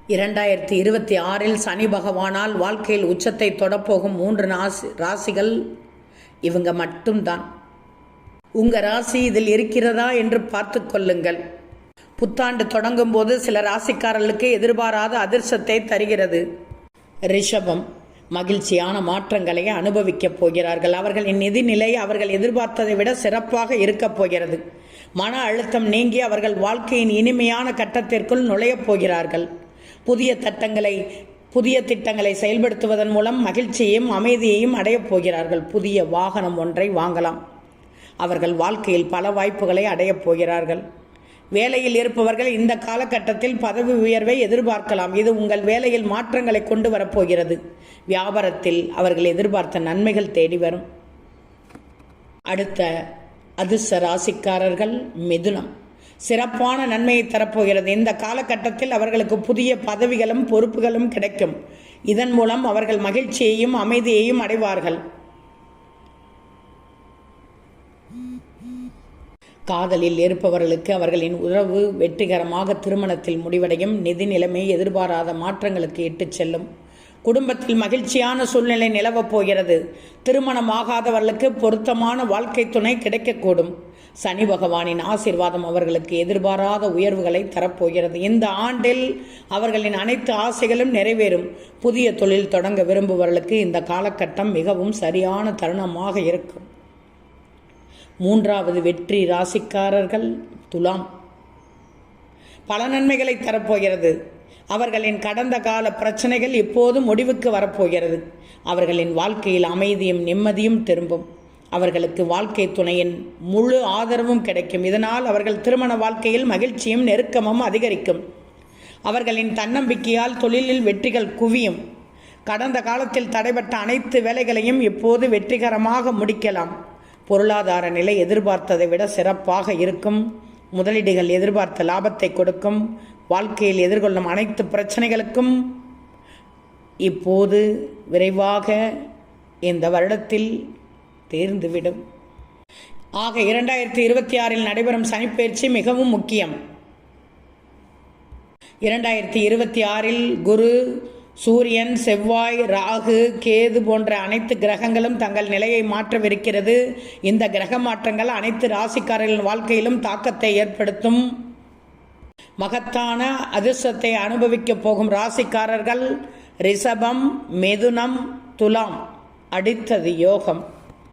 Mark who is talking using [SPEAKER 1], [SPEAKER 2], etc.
[SPEAKER 1] 2026 சனி பகவானால் வாழ்க்கையில் உச்சத்தை தொடப்போகும் 3 ராசிகள் இவங்க மட்டும்தான். உங்க ராசி இதில் இருக்கிறதா என்று பார்த்து கொள்ளுங்கள். புத்தாண்டு தொடங்கும் போது சில ராசிக்காரர்களுக்கு எதிர்பாராத அதிர்ஷ்டத்தை தருகிறது. ரிஷபம் மகிழ்ச்சியான மாற்றங்களை அனுபவிக்கப் போகிறார்கள். அவர்களின் நிதிநிலை அவர்கள் எதிர்பார்த்ததை விட சிறப்பாக இருக்கப் போகிறது. மன அழுத்தம் நீங்கி அவர்கள் வாழ்க்கையின் இனிமையான கட்டத்திற்குள் நுழையப் போகிறார்கள். புதிய திட்டங்களை செயல்படுத்துவதன் மூலம் மகிழ்ச்சியையும் அமைதியையும் அடையப் போகிறார்கள். புதிய வாகனம் ஒன்றை வாங்கலாம். அவர்கள் வாழ்க்கையில் பல வாய்ப்புகளை அடையப் போகிறார்கள். வேலையில் இருப்பவர்கள் இந்த காலகட்டத்தில் பதவி உயர்வை எதிர்பார்க்கலாம். இது உங்கள் வேலையில் மாற்றங்களை கொண்டு வரப்போகிறது. வியாபாரத்தில் அவர்கள் எதிர்பார்த்த நன்மைகள் தேடி வரும். அடுத்த அதிர்ஷ்ட ராசிக்காரர்கள் மிதுனம். சிறப்பான நன்மையை தரப்போகிறது. இந்த காலகட்டத்தில் அவர்களுக்கு புதிய பதவிகளும் பொறுப்புகளும் கிடைக்கும். இதன் மூலம் அவர்கள் மகிழ்ச்சியையும் அமைதியையும் அடைவார்கள். காதலில் இருப்பவர்களுக்கு அவர்களின் உறவு வெற்றிகரமாக திருமணத்தில் முடிவடையும். நிதி நிலைமை எதிர்பாராத மாற்றங்களுக்கு இட்டுச் செல்லும். குடும்பத்தில் மகிழ்ச்சியான சூழ்நிலை நிலவப் போகிறது. திருமணமாகாதவர்களுக்கு பொருத்தமான வாழ்க்கை துணை கிடைக்கக்கூடும். சனி பகவானின் ஆசீர்வாதம் அவர்களுக்கு எதிர்பாராத உயர்வுகளை தரப்போகிறது. இந்த ஆண்டில் அவர்களின் அனைத்து ஆசைகளும் நிறைவேறும். புதிய தொழில் தொடங்க விரும்புபவர்களுக்கு இந்த காலகட்டம் மிகவும் சரியான தருணமாக இருக்கும். 3வது வெற்றி ராசிக்காரர்கள் துலாம். பல நன்மைகளை தரப்போகிறது. அவர்களின் கடந்த கால பிரச்சனைகள் இப்போது முடிவுக்கு வரப்போகிறது. அவர்களின் வாழ்க்கையில் அமைதியும் நிம்மதியும் திரும்பும். அவர்களுக்கு வாழ்க்கை துணையின் முழு ஆதரவும் கிடைக்கும். இதனால் அவர்கள் திருமண வாழ்க்கையில் மகிழ்ச்சியும் நெருக்கமும் அதிகரிக்கும். அவர்களின் தன்னம்பிக்கையால் தொழிலில் வெற்றிகள் குவியும். கடந்த காலத்தில் தடைபட்ட அனைத்து வேலைகளையும் இப்போது வெற்றிகரமாக முடிக்கலாம். பொருளாதார நிலை எதிர்பார்த்ததை விட சிறப்பாக இருக்கும். முதலீடுகள் எதிர்பார்த்த லாபத்தை கொடுக்கும். வாழ்க்கையில் எதிர்கொள்ளும் அனைத்து பிரச்சனைகளுக்கும் இப்போது விரைவாக இந்த வருடத்தில் தேர்ந்துவிடும். ஆக 2026 நடைபெறும் சனிப்பெயர்ச்சி மிகவும் முக்கியம். 2026 குரு, சூரியன், செவ்வாய், ராகு, கேது போன்ற அனைத்து கிரகங்களும் தங்கள் நிலையை மாற்றவிருக்கிறது. இந்த கிரக மாற்றங்கள் அனைத்து ராசிக்காரர்களின் வாழ்க்கையிலும் தாக்கத்தை ஏற்படுத்தும். மகத்தான அதிர்ஷ்டத்தை அனுபவிக்கப் போகும் ராசிக்காரர்கள் ரிஷபம், மிதுனம், துலாம். அடுத்தது யோகம்.